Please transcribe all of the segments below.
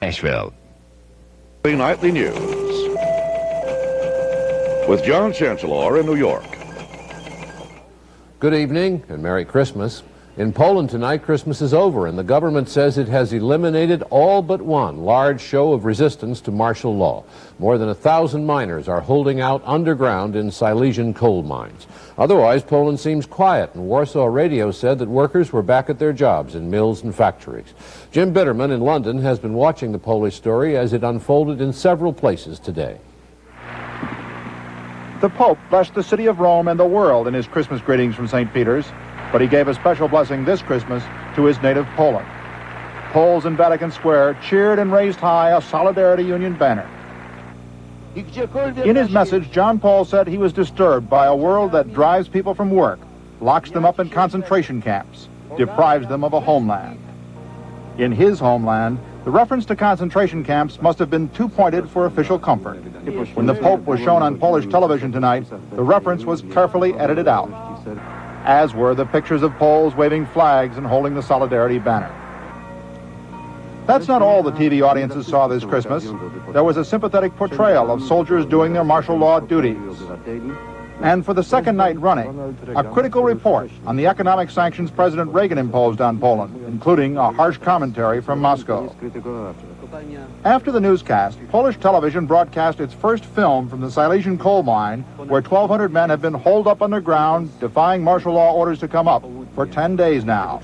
Nashville. Nightly News with John Chancellor in New York. Good evening and Merry Christmas. In Poland tonight, Christmas is over, and the government says it has eliminated all but one large show of resistance to martial law. More than 1,000 miners are holding out underground in Silesian coal mines. Otherwise, Poland seems quiet, and Warsaw Radio said that workers were back at their jobs in mills and factories. Jim Bitterman in London has been watching the Polish story as it unfolded in several places today. The Pope blessed the city of Rome and the world in his Christmas greetings from St. Peter's, but he gave a special blessing this Christmas to his native Poland. Poles in Vatican Square cheered and raised high a Solidarity Union banner. In his message, John Paul said he was disturbed by a world that drives people from work, locks them up in concentration camps, deprives them of a homeland. In his homeland, the reference to concentration camps must have been too pointed for official comfort. When the Pope was shown on Polish television tonight, the reference was carefully edited out, as were the pictures of Poles waving flags and holding the Solidarity banner. That's not all the TV audiences saw this Christmas. There was a sympathetic portrayal of soldiers doing their martial law duties. And for the second night running, a critical report on the economic sanctions President Reagan imposed on Poland, including a harsh commentary from Moscow. After the newscast, Polish television broadcast its first film from the Silesian coal mine, where 1,200 men have been holed up underground, defying martial law orders to come up, for 10 days now.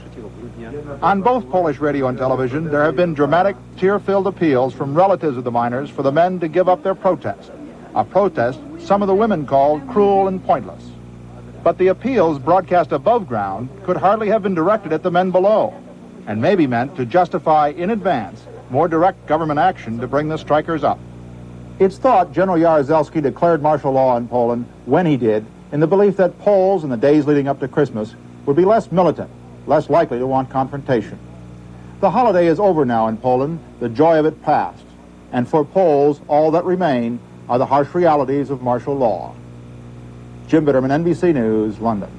On both Polish radio and television, there have been dramatic, tear-filled appeals from relatives of the miners for the men to give up their protest, a protest some of the women called cruel and pointless. But the appeals broadcast above ground could hardly have been directed at the men below, and may be meant to justify in advance more direct government action to bring the strikers up. It's thought General Jaruzelski declared martial law in Poland when he did, in the belief that Poles in the days leading up to Christmas would be less militant, less likely to want confrontation. The holiday is over now in Poland, the joy of it past, and for Poles, all that remain are the harsh realities of martial law. Jim Bitterman, NBC News, London.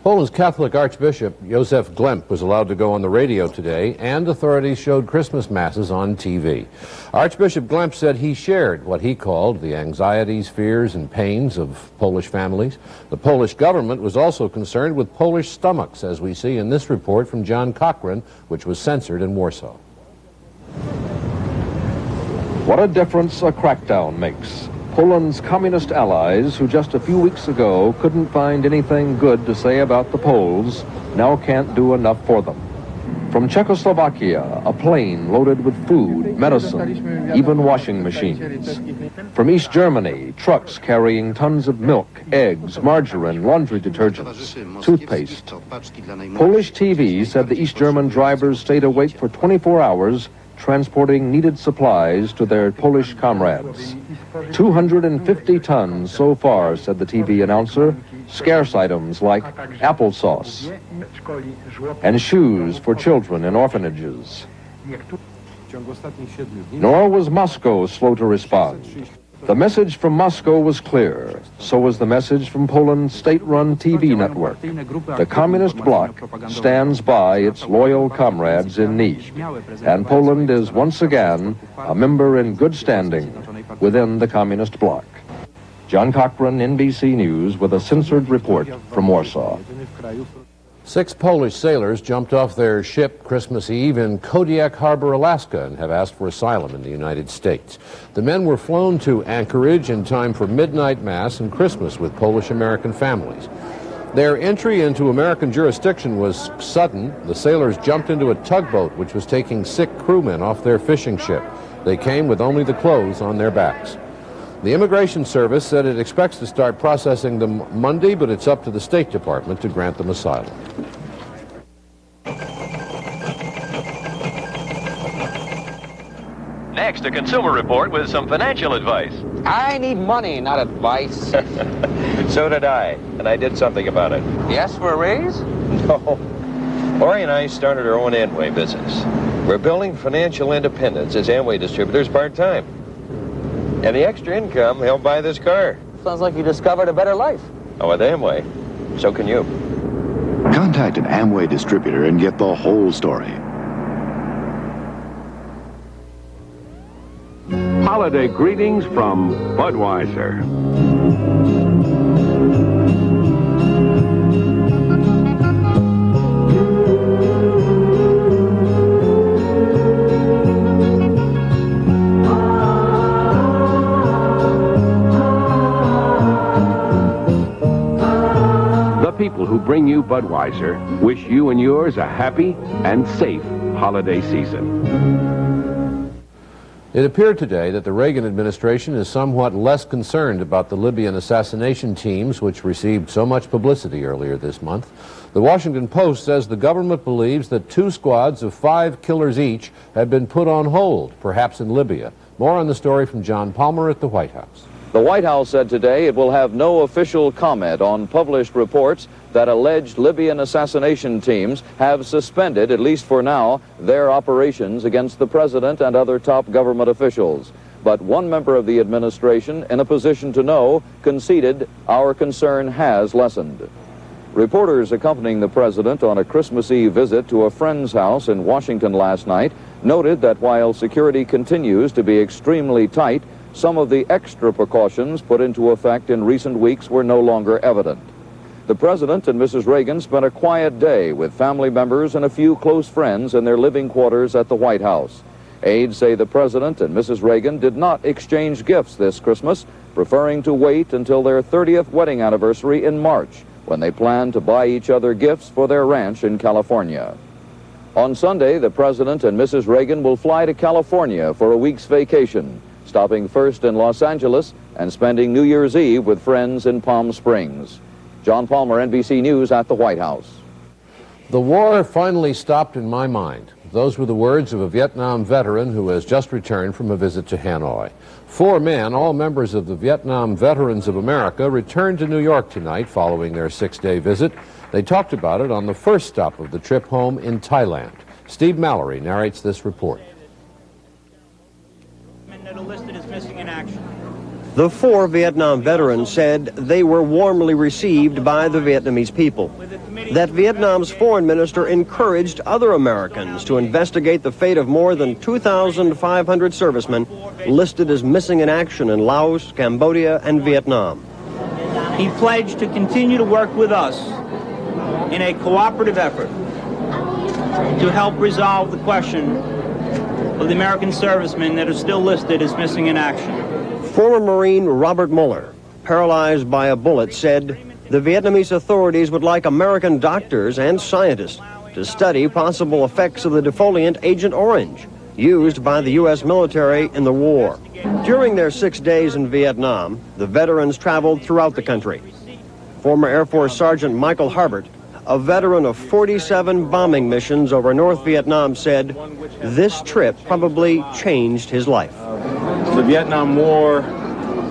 Poland's Catholic Archbishop Józef Glemp was allowed to go on the radio today, and authorities showed Christmas masses on TV. Archbishop Glemp said he shared what he called the anxieties, fears, and pains of Polish families. The Polish government was also concerned with Polish stomachs, as we see in this report from John Cochran, which was censored in Warsaw. What a difference a crackdown makes. Poland's communist allies, who just a few weeks ago couldn't find anything good to say about the Poles, now can't do enough for them. From Czechoslovakia, a plane loaded with food, medicine, even washing machines. From East Germany, trucks carrying tons of milk, eggs, margarine, laundry detergents, toothpaste. Polish TV said the East German drivers stayed awake for 24 hours transporting needed supplies to their Polish comrades. 250 tons so far, said the TV announcer, scarce items like applesauce and shoes for children in orphanages. Nor was Moscow slow to respond. The message from Moscow was clear. So was the message from Poland's state-run TV network. The communist bloc stands by its loyal comrades in need, and Poland is once again a member in good standing within the communist bloc. John Cochran, NBC News, with a censored report from Warsaw. 6 Polish sailors jumped off their ship Christmas Eve in Kodiak Harbor, Alaska, and have asked for asylum in the United States. The men were flown to Anchorage in time for midnight mass and Christmas with Polish-American families. Their entry into American jurisdiction was sudden. The sailors jumped into a tugboat which was taking sick crewmen off their fishing ship. They came with only the clothes on their backs. The Immigration Service said it expects to start processing them Monday, but it's up to the State Department to grant them asylum. Next, a consumer report with some financial advice. I need money, not advice. So did I, and I did something about it. Yes, for a raise? No. Ori and I started our own Amway business. We're building financial independence as Amway distributors part-time. And the extra income helped buy this car. Sounds like you discovered a better life. Oh, with Amway. So can you. Contact an Amway distributor and get the whole story. holiday greetings from Budweiser. The people who bring you Budweiser wish you and yours a happy and safe holiday season. It appeared today that the Reagan administration is somewhat less concerned about the Libyan assassination teams which received so much publicity earlier this month. The Washington Post says the government believes that 2 squads of 5 killers each have been put on hold, perhaps in Libya. More on the story from John Palmer at the White House. The White House said today it will have no official comment on published reports that alleged Libyan assassination teams have suspended, at least for now, their operations against the president and other top government officials. But one member of the administration, in a position to know, conceded our concern has lessened. Reporters accompanying the president on a Christmas Eve visit to a friend's house in Washington last night noted that while security continues to be extremely tight, some of the extra precautions put into effect in recent weeks were no longer evident. The president and Mrs. Reagan spent a quiet day with family members and a few close friends in their living quarters at the White House. Aides say the president and Mrs. Reagan did not exchange gifts this Christmas, preferring to wait until their 30th wedding anniversary in March, when they plan to buy each other gifts for their ranch in California. On Sunday, the president and Mrs. Reagan will fly to California for a week's vacation, stopping first in Los Angeles and spending New Year's Eve with friends in Palm Springs. John Palmer, NBC News at the White House. The war finally stopped in my mind. Those were the words of a Vietnam veteran who has just returned from a visit to Hanoi. 4 men, all members of the Vietnam Veterans of America, returned to New York tonight following their 6-day visit. They talked about it on the first stop of the trip home in Thailand. Steve Mallory narrates this report. The 4 Vietnam veterans said they were warmly received by the Vietnamese people. That Vietnam's foreign minister encouraged other Americans to investigate the fate of more than 2,500 servicemen listed as missing in action in Laos, Cambodia, and Vietnam. He pledged to continue to work with us in a cooperative effort to help resolve the question of the American servicemen that are still listed as missing in action. Former Marine Robert Mueller, paralyzed by a bullet, said the Vietnamese authorities would like American doctors and scientists to study possible effects of the defoliant Agent Orange, used by the U.S. military in the war. During their 6 days in Vietnam, the veterans traveled throughout the country. Former Air Force Sergeant Michael Harbert, a veteran of 47 bombing missions over North Vietnam, said this trip probably changed his life. The Vietnam War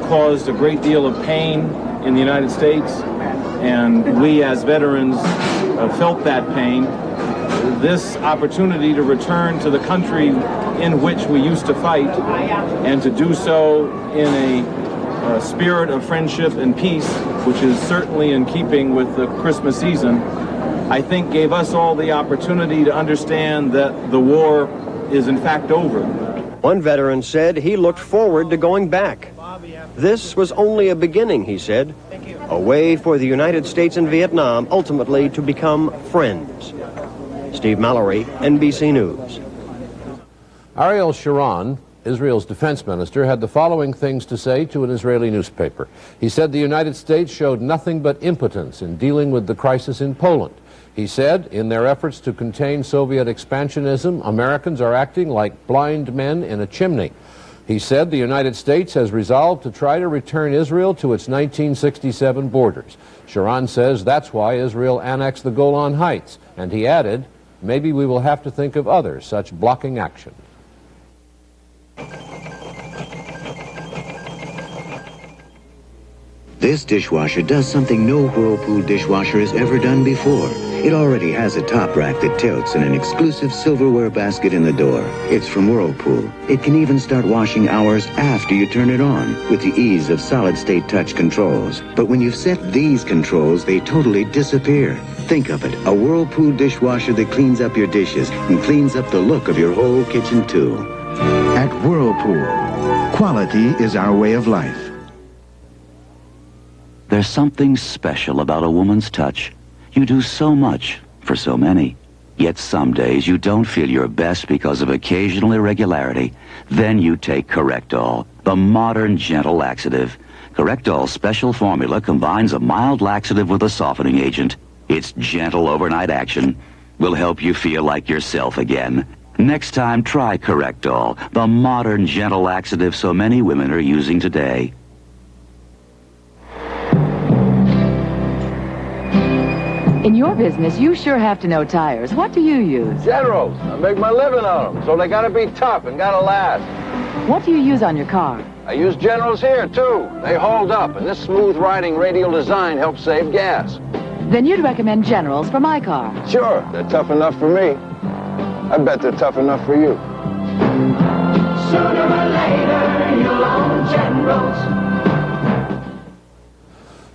caused a great deal of pain in the United States, and we as veterans felt that pain. This opportunity to return to the country in which we used to fight, and to do so in a spirit of friendship and peace, which is certainly in keeping with the Christmas season, I think gave us all the opportunity to understand that the war is in fact over. One veteran said he looked forward to going back. This was only a beginning, he said, a way for the United States and Vietnam ultimately to become friends. Steve Mallory, NBC News. Ariel Sharon, Israel's defense minister, had the following things to say to an Israeli newspaper. He said the United States showed nothing but impotence in dealing with the crisis in Poland. He said, in their efforts to contain Soviet expansionism, Americans are acting like blind men in a chimney. He said the United States has resolved to try to return Israel to its 1967 borders. Sharon says that's why Israel annexed the Golan Heights. And he added, maybe we will have to think of other such blocking action. This dishwasher does something no Whirlpool dishwasher has ever done before. It already has a top rack that tilts and an exclusive silverware basket in the door. It's from Whirlpool. It can even start washing hours after you turn it on with the ease of solid-state touch controls. But when you've set these controls, they totally disappear. Think of it, a Whirlpool dishwasher that cleans up your dishes and cleans up the look of your whole kitchen, too. At Whirlpool, quality is our way of life. There's something special about a woman's touch. You do so much for so many. Yet some days you don't feel your best because of occasional irregularity. Then you take Correctol, the modern gentle laxative. Correctol's special formula combines a mild laxative with a softening agent. Its gentle overnight action will help you feel like yourself again. Next time, try Correctol, the modern gentle laxative so many women are using today. In your business, you sure have to know tires. What do you use? Generals. I make my living on them, so they gotta be tough and gotta last. What do you use on your car? I use Generals here, too. They hold up, and this smooth-riding radial design helps save gas. Then you'd recommend Generals for my car. Sure, they're tough enough for me. I bet they're tough enough for you. Sooner or later, you'll own Generals.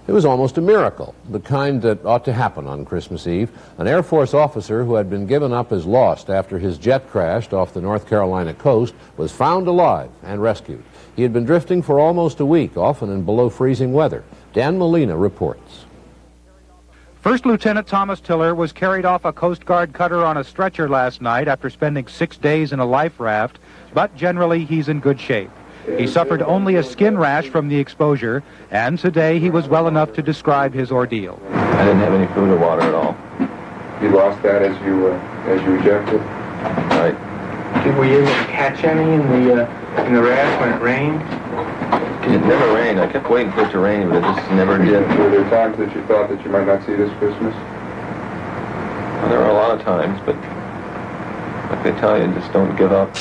It was almost a miracle, the kind that ought to happen on Christmas Eve. An Air Force officer who had been given up as lost after his jet crashed off the North Carolina coast was found alive and rescued. He had been drifting for almost a week, often in below freezing weather. Dan Molina reports. First Lieutenant Thomas Tiller was carried off a Coast Guard cutter on a stretcher last night after spending 6 days in a life raft, but generally he's in good shape. He suffered only a skin rash from the exposure, and today he was well enough to describe his ordeal. I didn't have any food or water at all. You lost that as you ejected? Right. Were you able to catch any in the rash when it rained? It never rained. I kept waiting for it to rain, but it just never did. Were there times that you thought that you might not see this Christmas? Well, there were a lot of times, but like they tell you, just don't give up.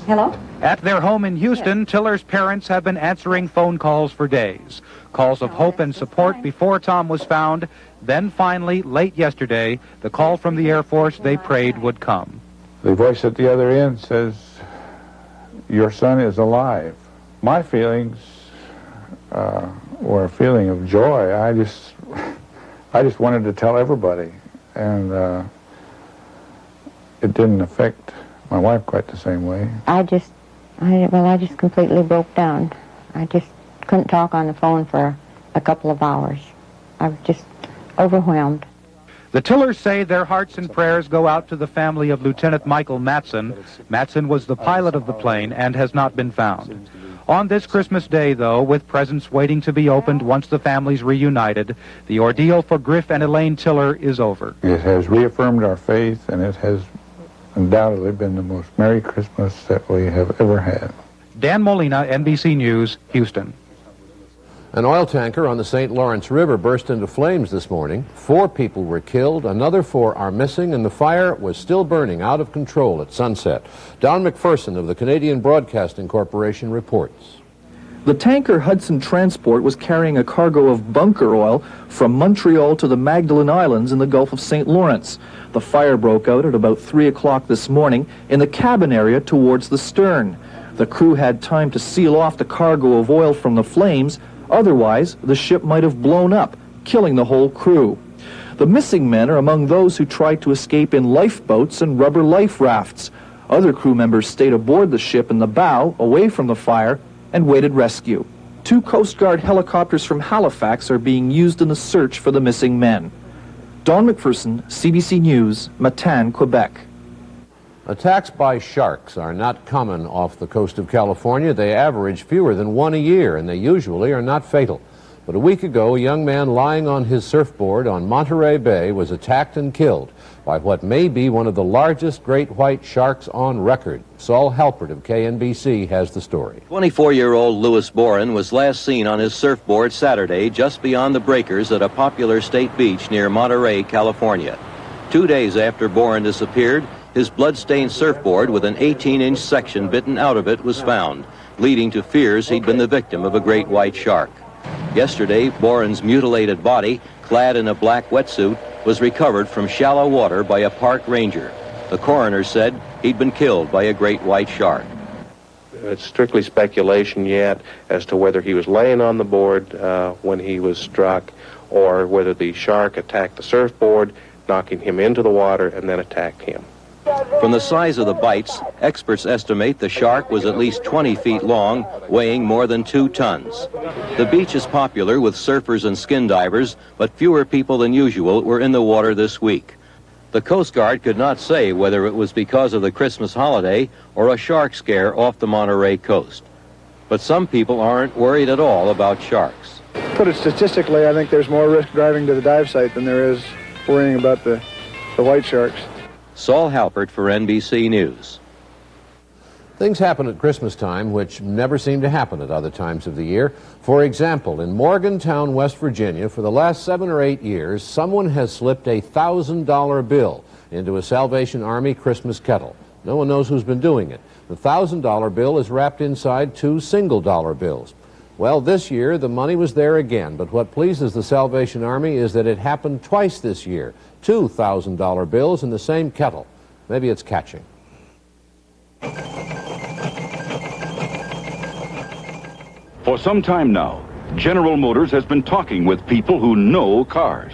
Hello? At their home in Houston, Tiller's parents have been answering phone calls for days. Calls of hope and support before Tom was found. Then finally, late yesterday, the call from the Air Force they prayed would come. The voice at the other end says, your son is alive. My feelings were a feeling of joy. I just wanted to tell everybody. And it didn't affect my wife quite the same way. I just completely broke down. I just couldn't talk on the phone for a couple of hours. I was just overwhelmed. The Tillers say their hearts and prayers go out to the family of Lieutenant Michael Matson. Matson was the pilot of the plane and has not been found. On this Christmas Day, though, with presents waiting to be opened once the families reunited, the ordeal for Griff and Elaine Tiller is over. It has reaffirmed our faith, and it has undoubtedly been the most Merry Christmas that we have ever had. Dan Molina, NBC News, Houston. An oil tanker on the St. Lawrence River burst into flames this morning. 4 people were killed, another 4 are missing, and the fire was still burning out of control at sunset. Don McPherson of the Canadian Broadcasting Corporation reports. The tanker Hudson Transport was carrying a cargo of bunker oil from Montreal to the Magdalen Islands in the Gulf of St. Lawrence. The fire broke out at about 3 o'clock this morning in the cabin area towards the stern. The crew had time to seal off the cargo of oil from the flames. Otherwise, the ship might have blown up, killing the whole crew. The missing men are among those who tried to escape in lifeboats and rubber life rafts. Other crew members stayed aboard the ship in the bow, away from the fire, and waited rescue. 2 Coast Guard helicopters from Halifax are being used in the search for the missing men. Don McPherson, CBC News, Matane, Quebec. Attacks by sharks are not common off the coast of California. They average fewer than 1 a year, and they usually are not fatal. But a week ago, a young man lying on his surfboard on Monterey Bay was attacked and killed by what may be one of the largest great white sharks on record. Saul Halpert of KNBC has the story. 24-year-old Louis Boren was last seen on his surfboard Saturday just beyond the breakers at a popular state beach near Monterey, California. 2 days after Boren disappeared, his blood-stained surfboard with an 18-inch section bitten out of it was found, leading to fears he'd been the victim of a great white shark. Yesterday, Boren's mutilated body, clad in a black wetsuit, was recovered from shallow water by a park ranger. The coroner said he'd been killed by a great white shark. It's strictly speculation yet as to whether he was laying on the board when he was struck, or whether the shark attacked the surfboard, knocking him into the water, and then attacked him. From the size of the bites, experts estimate the shark was at least 20 feet long, weighing more than 2 tons. The beach is popular with surfers and skin divers, but fewer people than usual were in the water this week. The Coast Guard could not say whether it was because of the Christmas holiday or a shark scare off the Monterey coast. But some people aren't worried at all about sharks. Put it statistically, I think there's more risk driving to the dive site than there is worrying about the white sharks. Saul Halpert for NBC News. Things happen at Christmas time which never seem to happen at other times of the year. For example, in Morgantown, West Virginia, for the last 7 or 8 years, someone has slipped a $1,000 bill into a Salvation Army Christmas kettle. No one knows who's been doing it. The $1,000 bill is wrapped inside 2 single-dollar bills. Well, this year, the money was there again, but what pleases the Salvation Army is that it happened twice this year. 2 $1,000 bills in the same kettle. Maybe it's catching. For some time now, General Motors has been talking with people who know cars.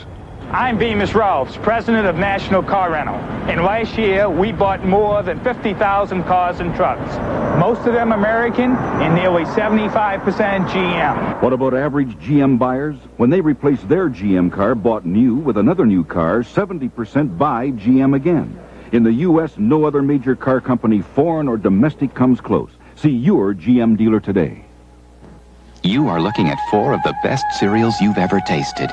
I'm Bemis Ralphs, president of National Car Rental. And last year, we bought more than 50,000 cars and trucks. Most of them American and nearly 75% GM. What about average GM buyers? When they replace their GM car bought new with another new car, 70% buy GM again. In the U.S., no other major car company, foreign or domestic, comes close. See your GM dealer today. You are looking at 4 of the best cereals you've ever tasted.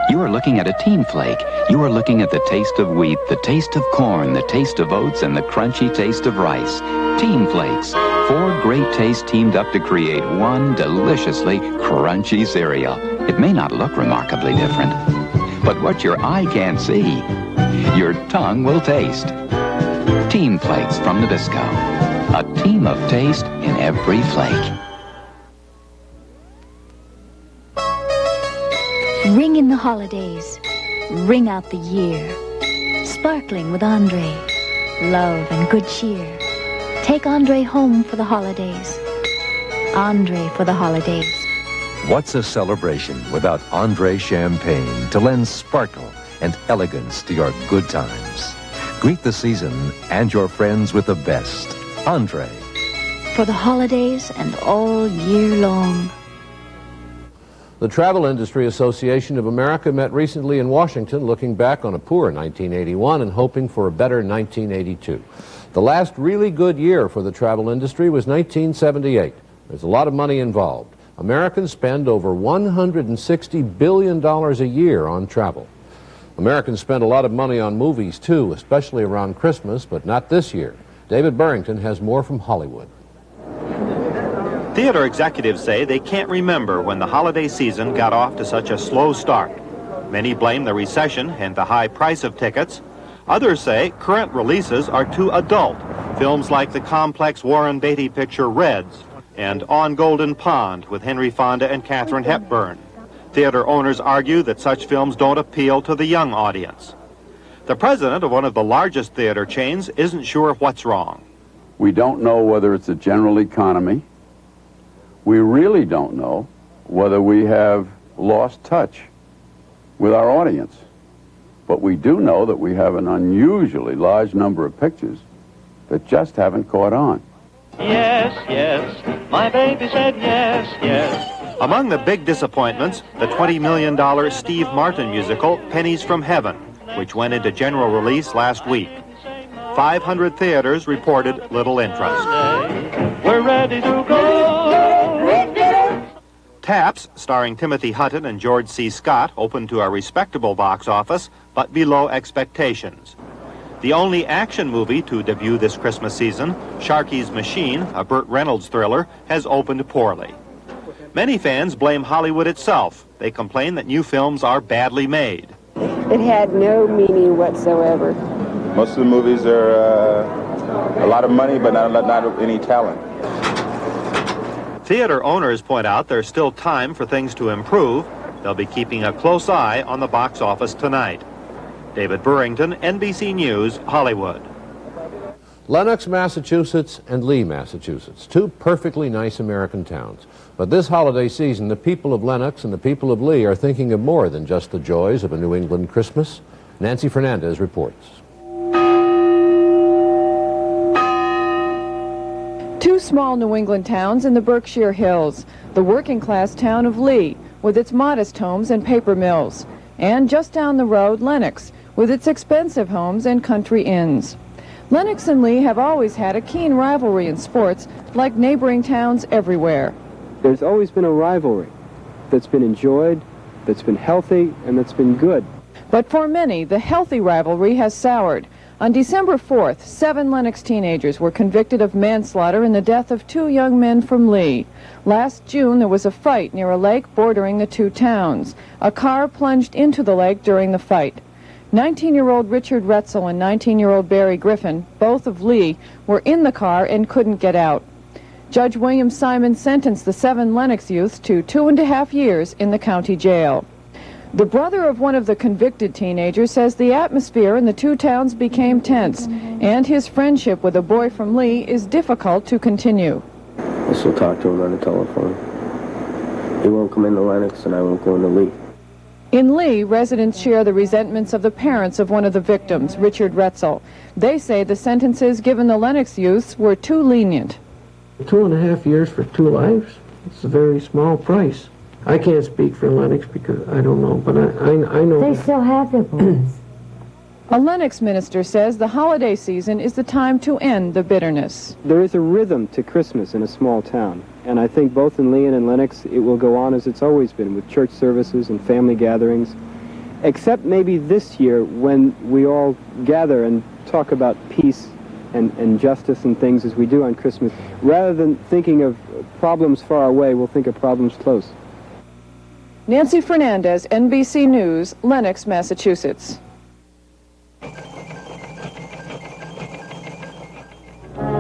You are looking at a Teen Flake. You are looking at the taste of wheat, the taste of corn, the taste of oats, and the crunchy taste of rice. Teen Flakes. 4 great tastes teamed up to create one deliciously crunchy cereal. It may not look remarkably different, but what your eye can't see, your tongue will taste. Teen Flakes from Nabisco. A team of taste in every flake. Ring in the holidays. Ring out the year. Sparkling with Andre. Love and good cheer. Take Andre home for the holidays. Andre for the holidays. What's a celebration without Andre champagne to lend sparkle and elegance to your good times? Greet the season and your friends with the best. Andre. For the holidays and all year long. The Travel Industry Association of America met recently in Washington, looking back on a poor 1981 and hoping for a better 1982. The last really good year for the travel industry was 1978. There's a lot of money involved. Americans spend over $160 billion a year on travel. Americans spend a lot of money on movies, too, especially around Christmas, but not this year. David Burrington has more from Hollywood. Theater executives say they can't remember when the holiday season got off to such a slow start. Many blame the recession and the high price of tickets. Others say current releases are too adult. Films like the complex Warren Beatty picture Reds and On Golden Pond with Henry Fonda and Katharine Hepburn. Theater owners argue that such films don't appeal to the young audience. The president of one of the largest theater chains isn't sure what's wrong. We don't know whether it's a general economy. We really don't know whether we have lost touch with our audience. But we do know that we have an unusually large number of pictures that just haven't caught on. Yes, yes, my baby said yes, yes. Among the big disappointments, the $20 million Steve Martin musical, Pennies from Heaven, which went into general release last week. 500 theaters reported little interest. We're ready to go. Taps, starring Timothy Hutton and George C. Scott, opened to a respectable box office, but below expectations. The only action movie to debut this Christmas season, Sharky's Machine, a Burt Reynolds thriller, has opened poorly. Many fans blame Hollywood itself. They complain that new films are badly made. It had no meaning whatsoever. Most of the movies are a lot of money, but not any talent. Theater owners point out there's still time for things to improve. They'll be keeping a close eye on the box office tonight. David Burrington, NBC News, Hollywood. Lenox, Massachusetts and Lee, Massachusetts, 2 perfectly nice American towns. But this holiday season, the people of Lenox and the people of Lee are thinking of more than just the joys of a New England Christmas. Nancy Fernandez reports. Two small New England towns in the Berkshire Hills, the working-class town of Lee, with its modest homes and paper mills, and just down the road, Lenox, with its expensive homes and country inns. Lenox and Lee have always had a keen rivalry in sports, like neighboring towns everywhere. There's always been a rivalry that's been enjoyed, that's been healthy, and that's been good. But for many, the healthy rivalry has soured. On December 4th, 7 Lenox teenagers were convicted of manslaughter in the death of 2 young men from Lee. Last June, there was a fight near a lake bordering the two towns. A car plunged into the lake during the fight. 19-year-old Richard Retzel and 19-year-old Barry Griffin, both of Lee, were in the car and couldn't get out. Judge William Simon sentenced the 7 Lenox youths to 2.5 years in the county jail. The brother of one of the convicted teenagers says the atmosphere in the two towns became tense, and his friendship with a boy from Lee is difficult to continue. I still talk to him on the telephone. He won't come into Lenox, and I won't go into Lee. In Lee, residents share the resentments of the parents of one of the victims, Richard Retzel. They say the sentences given the Lenox youths were too lenient. 2.5 years for 2 lives? It's a very small price. I can't speak for Lenox because I don't know, but I know. They still have their boys. A Lenox minister says the holiday season is the time to end the bitterness. There is a rhythm to Christmas in a small town, and I think both in Lee and in Lenox it will go on as it's always been, with church services and family gatherings, except maybe this year when we all gather and talk about peace and justice and things as we do on Christmas. Rather than thinking of problems far away, we'll think of problems close. Nancy Fernandez, NBC News, Lenox, Massachusetts.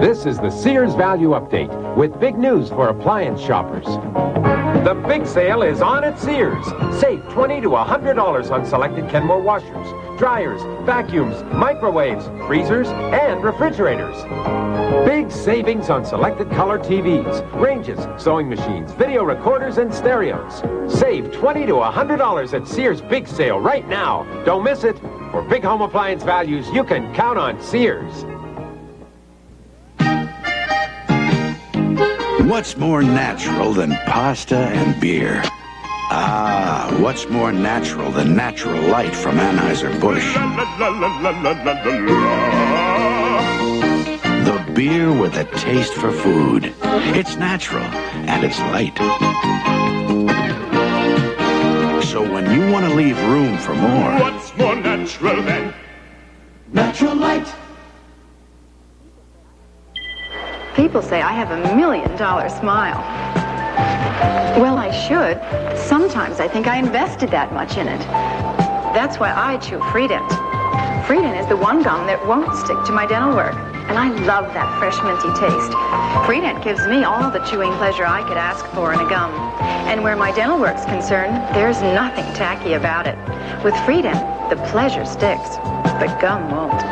This is the Sears Value Update with big news for appliance shoppers. The big sale is on at Sears. Save $20 to $100 on selected Kenmore washers, dryers, vacuums, microwaves, freezers, and refrigerators. Big savings on selected color TVs, ranges, sewing machines, video recorders, and stereos. Save $20 to $100 at Sears Big Sale right now. Don't miss it. For big home appliance values, you can count on Sears. What's more natural than pasta and beer? Ah, what's more natural than natural light from Anheuser-Busch? The beer with a taste for food. It's natural and it's light. So when you want to leave room for more... What's more natural than natural light? People say I have $1 million smile. Well, I should. Sometimes I think I invested that much in it. That's why I chew Freedent. Freedent is the one gum that won't stick to my dental work. And I love that fresh minty taste. Freedent gives me all the chewing pleasure I could ask for in a gum. And where my dental work's concerned, there's nothing tacky about it. With Freedent, the pleasure sticks, but gum won't.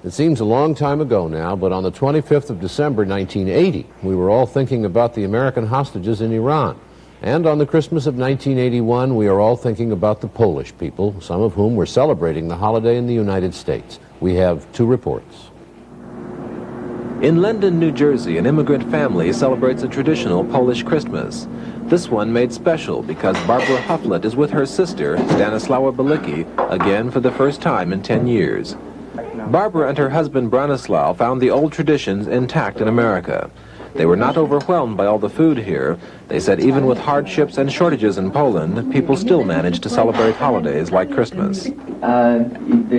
It seems a long time ago now, but on the 25th of December, 1980, we were all thinking about the American hostages in Iran. And on the Christmas of 1981, we are all thinking about the Polish people, some of whom were celebrating the holiday in the United States. We have 2 reports. In London, New Jersey, an immigrant family celebrates a traditional Polish Christmas. This one made special because Barbara Hufflett is with her sister, Stanislawa Balicki, again for the first time in 10 years. Barbara and her husband Branislaw found the old traditions intact in America. They were not overwhelmed by all the food here. They said even with hardships and shortages in Poland, people still manage to celebrate holidays like Christmas. They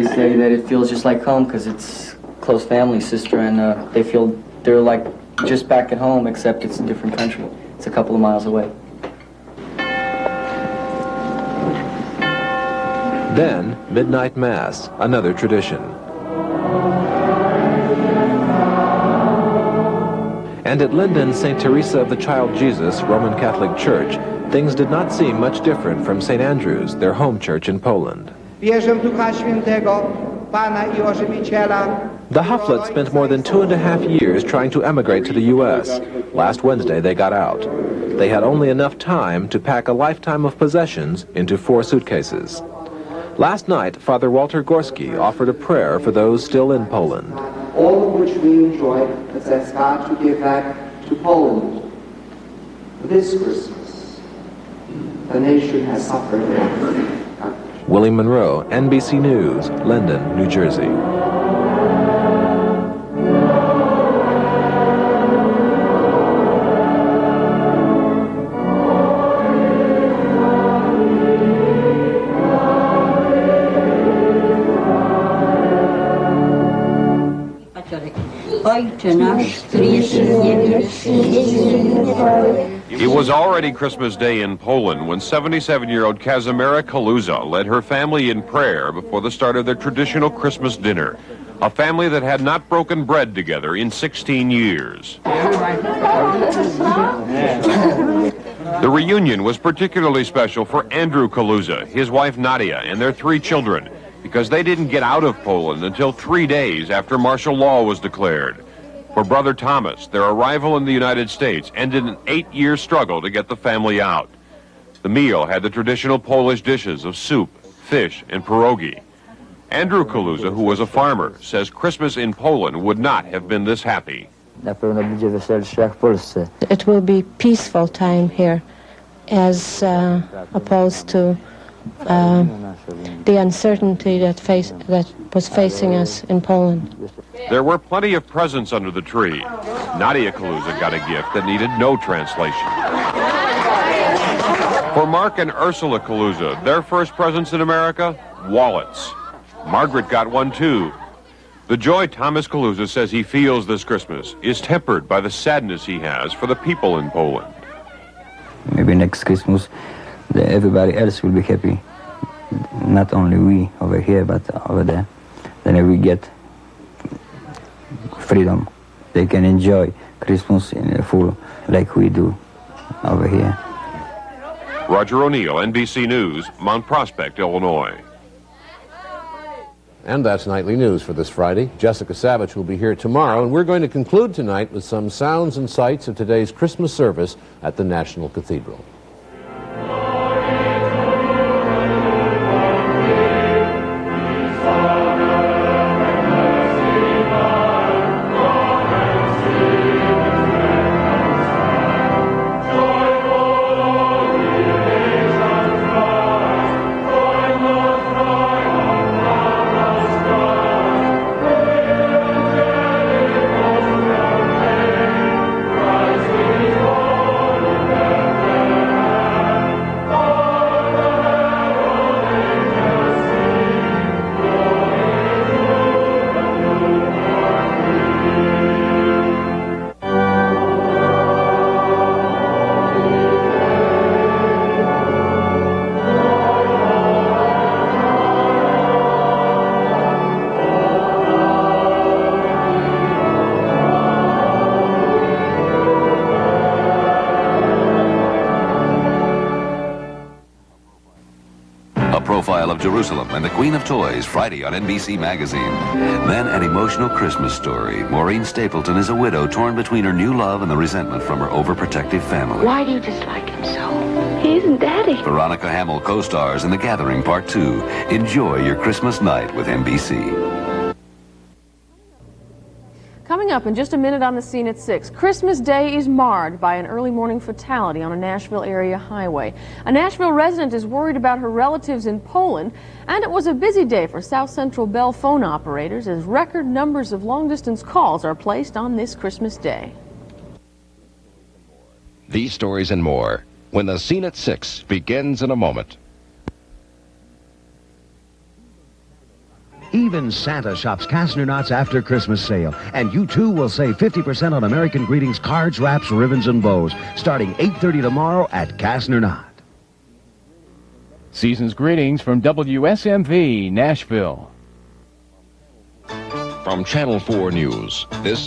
say that it feels just like home because it's close family, sister, and they feel they're like just back at home, except it's a different country. It's a couple of miles away. Then, Midnight Mass, another tradition. And at Linden, St. Teresa of the Child Jesus Roman Catholic Church, things did not seem much different from St. Andrew's, their home church in Poland. The Huffletts spent more than 2.5 years trying to emigrate to the U.S. Last Wednesday, they got out. They had only enough time to pack a lifetime of possessions into 4 suitcases. Last night, Father Walter Gorski offered a prayer for those still in Poland. all of which we enjoy. Let's ask God to give back to Poland this Christmas. The nation has suffered enough. Willie Monroe, NBC News, London, New Jersey. It was already Christmas Day in Poland when 77-year-old Kazimiera Kaluza led her family in prayer before the start of their traditional Christmas dinner, a family that had not broken bread together in 16 years. The reunion was particularly special for Andrew Kaluza, his wife Nadia, and their 3 children, because they didn't get out of Poland until 3 days after martial law was declared. For Brother Thomas, their arrival in the United States ended an 8-year struggle to get the family out. The meal had the traditional Polish dishes of soup, fish, and pierogi. Andrew Kaluza, who was a farmer, says Christmas in Poland would not have been this happy. It will be peaceful time here, as opposed to the uncertainty that was facing us in Poland. There were plenty of presents under the tree. Nadia Kaluza got a gift that needed no translation. For Mark and Ursula Kaluza, their first presents in America, wallets. Margaret got one too. The joy Thomas Kaluza says he feels this Christmas is tempered by the sadness he has for the people in Poland. Maybe next Christmas everybody else will be happy. Not only we over here, but over there. Then we get freedom. They can enjoy Christmas in full like we do over here. Roger O'Neill, NBC News, Mount Prospect, Illinois. And that's Nightly News for this Friday. Jessica Savage will be here tomorrow, and we're going to conclude tonight with some sounds and sights of today's Christmas service at the National Cathedral. Profile of Jerusalem and the Queen of Toys, Friday on NBC Magazine. Then an emotional Christmas story. Maureen Stapleton is a widow torn between her new love and the resentment from her overprotective family. Why do you dislike him so? He isn't Daddy. Veronica Hamill co-stars in The Gathering Part 2. Enjoy your Christmas night with NBC. Coming up in just a minute on the scene at 6, Christmas Day is marred by an early morning fatality on a Nashville area highway. A Nashville resident is worried about her relatives in Poland, and it was a busy day for South Central Bell phone operators as record numbers of long-distance calls are placed on this Christmas Day. These stories and more when the scene at 6 begins in a moment. Even Santa shops Kastner Knott's after Christmas sale, and you too will save 50% on American Greetings cards, wraps, ribbons, and bows, starting 8:30 tomorrow at Kastner Knott. Season's greetings from WSMV Nashville. From Channel 4 News, this